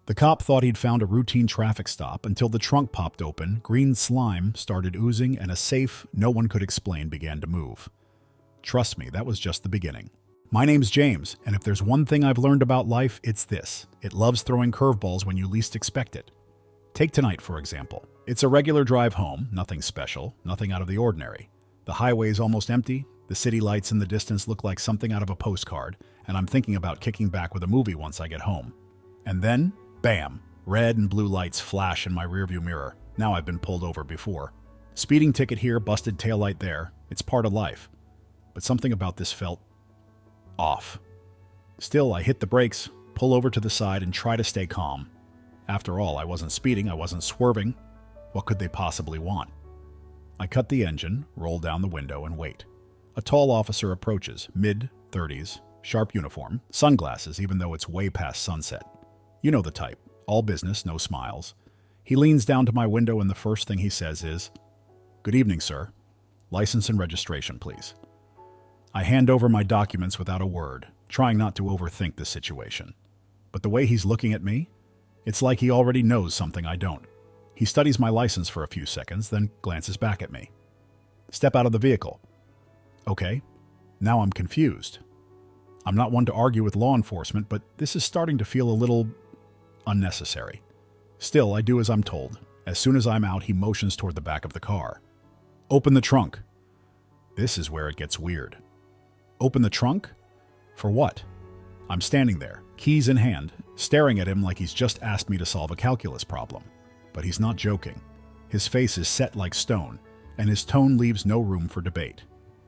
The cop thought he'd found a routine traffic stop until the trunk popped open, green slime started oozing, and a safe no one could explain began to move. Trust me, that was just the beginning. My name's James, and if there's one thing I've learned about life, it's this. It loves throwing curveballs when you least expect it. Take tonight, for example. It's a regular drive home, nothing special, nothing out of the ordinary. The highway's almost empty, the city lights in the distance look like something out of a postcard, and I'm thinking about kicking back with a movie once I get home. And then, bam! Red and blue lights flash in my rearview mirror. Now I've been pulled over before. Speeding ticket here, busted taillight there. It's part of life. But something about this felt off. Still, I hit the brakes, pull over to the side, and try to stay calm. After all, I wasn't speeding, I wasn't swerving. What could they possibly want? I cut the engine, roll down the window, and wait. A tall officer approaches, mid-30s, sharp uniform, sunglasses even though it's way past sunset. You know the type. All business, no smiles. He leans down to my window and the first thing he says is, "Good evening, sir. License and registration, please." I hand over my documents without a word, trying not to overthink the situation. But the way he's looking at me, it's like he already knows something I don't. He studies my license for a few seconds, then glances back at me. Step out of the vehicle. Okay, now I'm confused. I'm not one to argue with law enforcement, but this is starting to feel a little unnecessary. Still, I do as I'm told. As soon as I'm out, he motions toward the back of the car. Open the trunk. This is where it gets weird. Open the trunk? For what? I'm standing there, keys in hand, staring at him like he's just asked me to solve a calculus problem. But he's not joking. His face is set like stone, and his tone leaves no room for debate.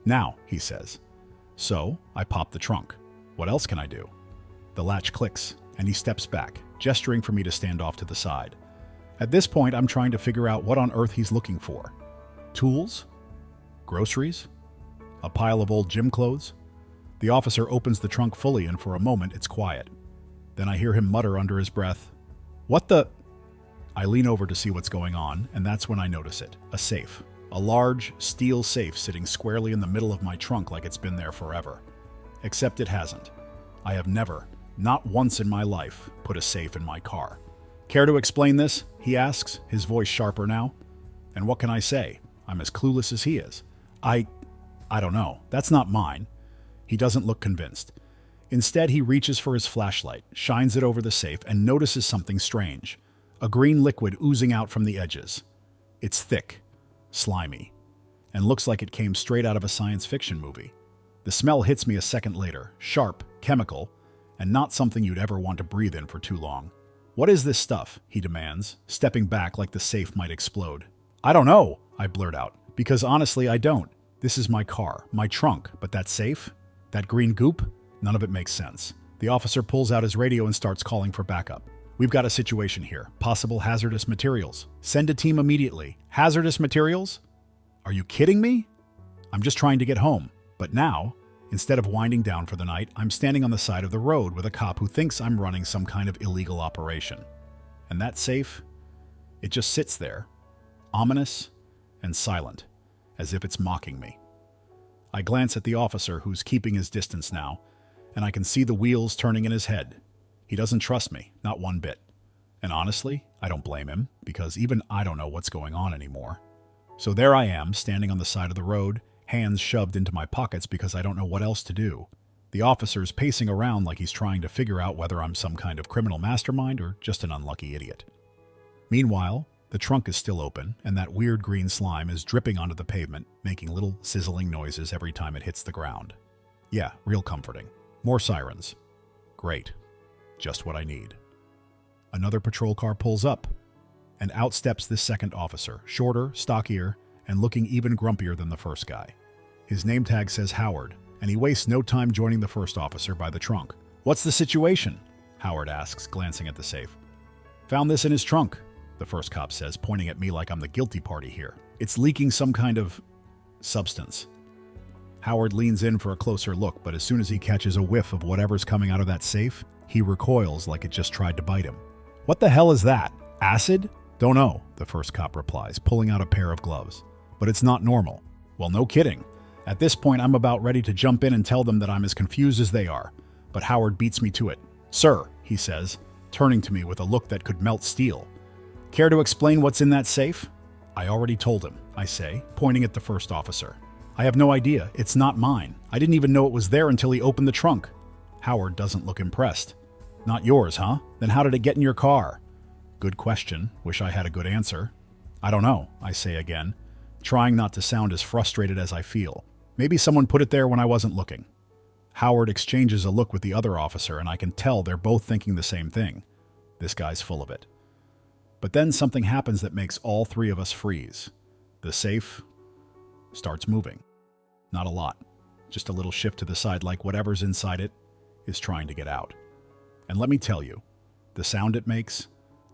Now, he says. So, I pop the trunk. What else can I do? The latch clicks, and he steps back, gesturing for me to stand off to the side. At this point, I'm trying to figure out what on earth he's looking for. Tools? Groceries? A pile of old gym clothes? The officer opens the trunk fully, and for a moment, it's quiet. Then I hear him mutter under his breath, "What the?" I lean over to see what's going on, and that's when I notice it. A safe. A large, steel safe sitting squarely in the middle of my trunk like it's been there forever. Except it hasn't. I have never, not once in my life, put a safe in my car. Care to explain this? He asks, his voice sharper now. And what can I say? I'm as clueless as he is. I don't know. That's not mine. He doesn't look convinced. Instead, he reaches for his flashlight, shines it over the safe, and notices something strange. A green liquid oozing out from the edges. It's thick, slimy, and looks like it came straight out of a science fiction movie. The smell hits me a second later, sharp, chemical, and not something you'd ever want to breathe in for too long. "What is this stuff?" he demands, stepping back like the safe might explode. "I don't know," I blurt out, because honestly I don't. This is my car, my trunk, but that safe? That green goop? None of it makes sense. The officer pulls out his radio and starts calling for backup. "We've got a situation here. Possible hazardous materials. Send a team immediately." Hazardous materials? Are you kidding me? I'm just trying to get home. But now, instead of winding down for the night, I'm standing on the side of the road with a cop who thinks I'm running some kind of illegal operation. And that safe? It just sits there, ominous and silent, as if it's mocking me. I glance at the officer who's keeping his distance now, and I can see the wheels turning in his head. He doesn't trust me, not one bit. And honestly, I don't blame him, because even I don't know what's going on anymore. So there I am, standing on the side of the road, hands shoved into my pockets because I don't know what else to do. The officer's pacing around like he's trying to figure out whether I'm some kind of criminal mastermind or just an unlucky idiot. Meanwhile, the trunk is still open, and that weird green slime is dripping onto the pavement, making little sizzling noises every time it hits the ground. Yeah, real comforting. More sirens. Great. Just what I need. Another patrol car pulls up, and out steps this second officer, shorter, stockier, and looking even grumpier than the first guy. His name tag says Howard, and he wastes no time joining the first officer by the trunk. "What's the situation?" Howard asks, glancing at the safe. "Found this in his trunk," the first cop says, pointing at me like I'm the guilty party here. "It's leaking some kind of substance." Howard leans in for a closer look, but as soon as he catches a whiff of whatever's coming out of that safe, he recoils like it just tried to bite him. "What the hell is that? Acid?" "Don't know," the first cop replies, pulling out a pair of gloves. "But it's not normal." Well, no kidding. At this point, I'm about ready to jump in and tell them that I'm as confused as they are. But Howard beats me to it. "Sir," he says, turning to me with a look that could melt steel. Care to explain what's in that safe? I already told him, I say, pointing at the first officer. I have no idea. It's not mine. I didn't even know it was there until he opened the trunk. Howard doesn't look impressed. Not yours, huh? Then how did it get in your car? Good question. Wish I had a good answer. I don't know, I say again, trying not to sound as frustrated as I feel. Maybe someone put it there when I wasn't looking. Howard exchanges a look with the other officer, and I can tell they're both thinking the same thing. This guy's full of it. But then something happens that makes all three of us freeze. The safe starts moving. Not a lot. Just a little shift to the side like whatever's inside it is trying to get out. And let me tell you, the sound it makes,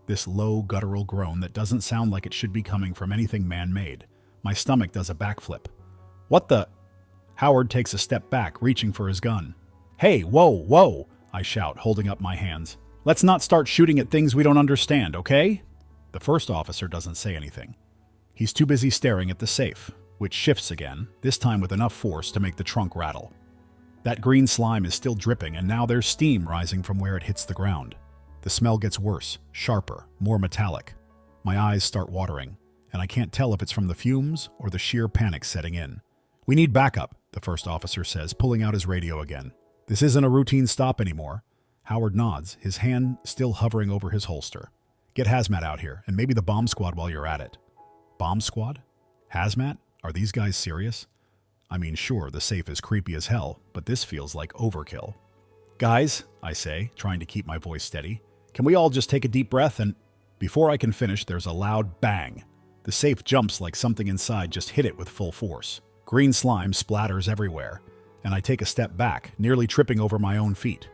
this low guttural groan that doesn't sound like it should be coming from anything man-made. My stomach does a backflip. What the? Howard takes a step back, reaching for his gun. Hey, whoa, whoa, I shout, holding up my hands. Let's not start shooting at things we don't understand, okay? The first officer doesn't say anything. He's too busy staring at the safe, which shifts again, this time with enough force to make the trunk rattle. That green slime is still dripping, and now there's steam rising from where it hits the ground. The smell gets worse, sharper, more metallic. My eyes start watering, and I can't tell if it's from the fumes or the sheer panic setting in. We need backup, the first officer says, pulling out his radio again. This isn't a routine stop anymore. Howard nods, his hand still hovering over his holster. Get hazmat out here, and maybe the bomb squad while you're at it. Bomb squad? Hazmat? Are these guys serious? I mean, sure, the safe is creepy as hell, but this feels like overkill. Guys, I say, trying to keep my voice steady, can we all just take a deep breath and... Before I can finish, there's a loud bang. The safe jumps like something inside just hit it with full force. Green slime splatters everywhere, and I take a step back, nearly tripping over my own feet.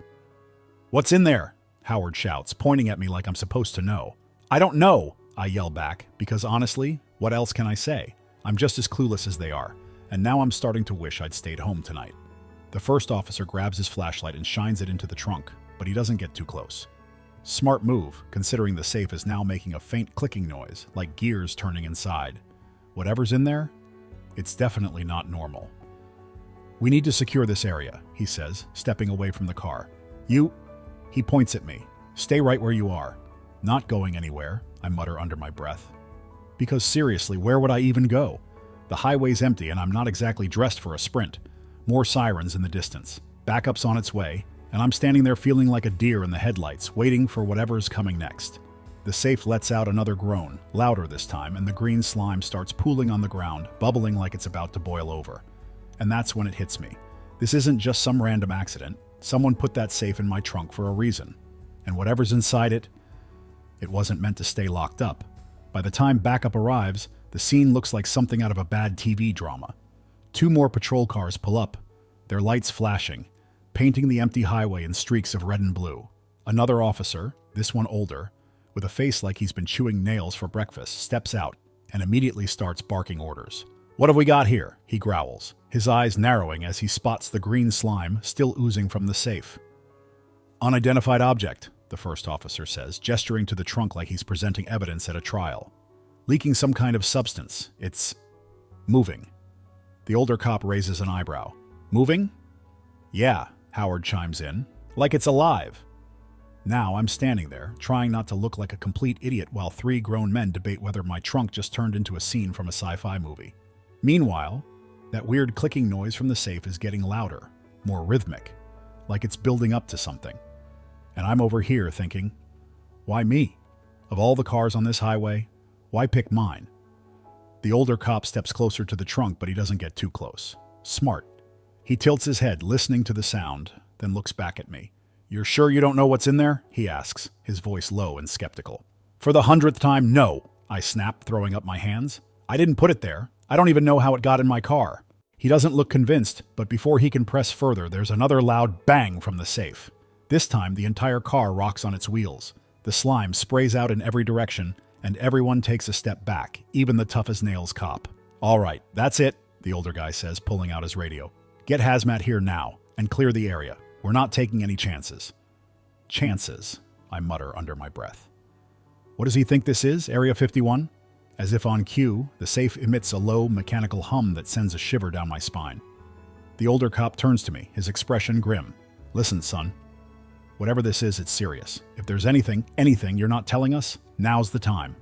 What's in there? Howard shouts, pointing at me like I'm supposed to know. I don't know, I yell back, because honestly, what else can I say? I'm just as clueless as they are, and now I'm starting to wish I'd stayed home tonight. The first officer grabs his flashlight and shines it into the trunk, but he doesn't get too close. Smart move, considering the safe is now making a faint clicking noise, like gears turning inside. Whatever's in there, it's definitely not normal. We need to secure this area, he says, stepping away from the car. He points at me. Stay right where you are. Not going anywhere, I mutter under my breath. Because seriously, where would I even go? The highway's empty and I'm not exactly dressed for a sprint. More sirens in the distance. Backup's on its way, and I'm standing there feeling like a deer in the headlights, waiting for whatever's coming next. The safe lets out another groan, louder this time, and the green slime starts pooling on the ground, bubbling like it's about to boil over. And that's when it hits me. This isn't just some random accident. Someone put that safe in my trunk for a reason. And whatever's inside it, it wasn't meant to stay locked up. By the time backup arrives, the scene looks like something out of a bad TV drama. 2 more patrol cars pull up, their lights flashing, painting the empty highway in streaks of red and blue. Another officer, this one older, with a face like he's been chewing nails for breakfast, steps out and immediately starts barking orders. What have we got here? He growls, his eyes narrowing as he spots the green slime still oozing from the safe. Unidentified object, the first officer says, gesturing to the trunk like he's presenting evidence at a trial. Leaking some kind of substance. It's moving. The older cop raises an eyebrow. Moving? Yeah, Howard chimes in. Like it's alive. Now I'm standing there, trying not to look like a complete idiot while 3 grown men debate whether my trunk just turned into a scene from a sci-fi movie. Meanwhile, that weird clicking noise from the safe is getting louder, more rhythmic, like it's building up to something. And I'm over here thinking, why me? Of all the cars on this highway, why pick mine? The older cop steps closer to the trunk, but he doesn't get too close. Smart. He tilts his head, listening to the sound, then looks back at me. You're sure you don't know what's in there? He asks, his voice low and skeptical. For the 100th time, no, I snap, throwing up my hands. I didn't put it there. I don't even know how it got in my car. He doesn't look convinced, but before he can press further, there's another loud bang from the safe. This time, the entire car rocks on its wheels. The slime sprays out in every direction, and everyone takes a step back, even the tough-as-nails cop. All right, that's it, the older guy says, pulling out his radio. Get hazmat here now, and clear the area. We're not taking any chances. Chances, I mutter under my breath. What does he think this is, Area 51? As if on cue, the safe emits a low, mechanical hum that sends a shiver down my spine. The older cop turns to me, his expression grim. Listen, son. Whatever this is, it's serious. If there's anything you're not telling us, now's the time.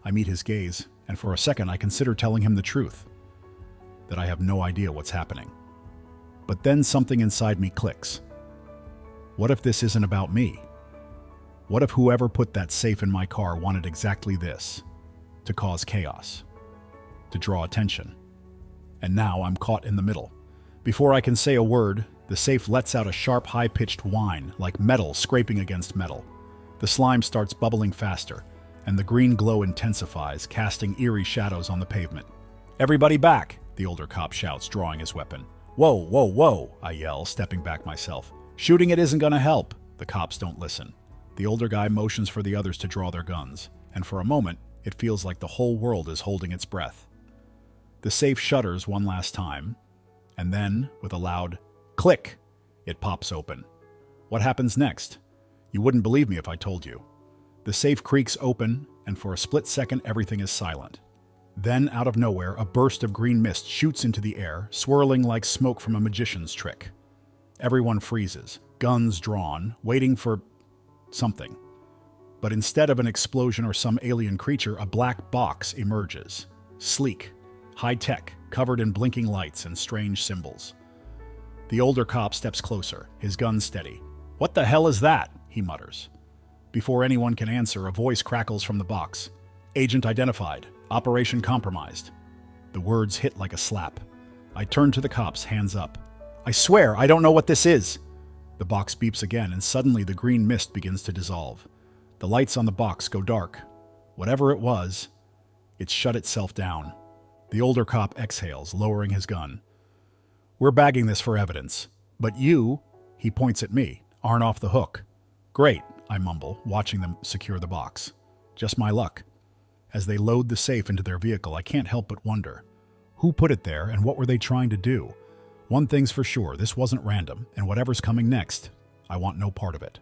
I meet his gaze, and for a second I consider telling him the truth, that I have no idea what's happening. But then something inside me clicks. What if this isn't about me? What if whoever put that safe in my car wanted exactly this? To cause chaos. To draw attention. And now I'm caught in the middle. Before I can say a word, the safe lets out a sharp, high-pitched whine, like metal scraping against metal. The slime starts bubbling faster, and the green glow intensifies, casting eerie shadows on the pavement. "Everybody back!" the older cop shouts, drawing his weapon. "Whoa, whoa, whoa!" I yell, stepping back myself. "Shooting it isn't gonna help." The cops don't listen. The older guy motions for the others to draw their guns, and for a moment, it feels like the whole world is holding its breath. The safe shudders one last time, and then, with a loud click, it pops open. What happens next? You wouldn't believe me if I told you. The safe creaks open, and for a split second, everything is silent. Then, out of nowhere, a burst of green mist shoots into the air, swirling like smoke from a magician's trick. Everyone freezes, guns drawn, waiting for something. But instead of an explosion or some alien creature, a black box emerges. Sleek, high-tech, covered in blinking lights and strange symbols. The older cop steps closer, his gun steady. "What the hell is that?" he mutters. Before anyone can answer, a voice crackles from the box. "Agent identified. Operation compromised." The words hit like a slap. I turn to the cops, hands up. "I swear, I don't know what this is." The box beeps again, and suddenly the green mist begins to dissolve. The lights on the box go dark. Whatever it was, it's shut itself down. The older cop exhales, lowering his gun. "We're bagging this for evidence. But you," he points at me, "aren't off the hook." "Great," I mumble, watching them secure the box. Just my luck. As they load the safe into their vehicle, I can't help but wonder. Who put it there, and what were they trying to do? One thing's for sure, this wasn't random, and whatever's coming next, I want no part of it.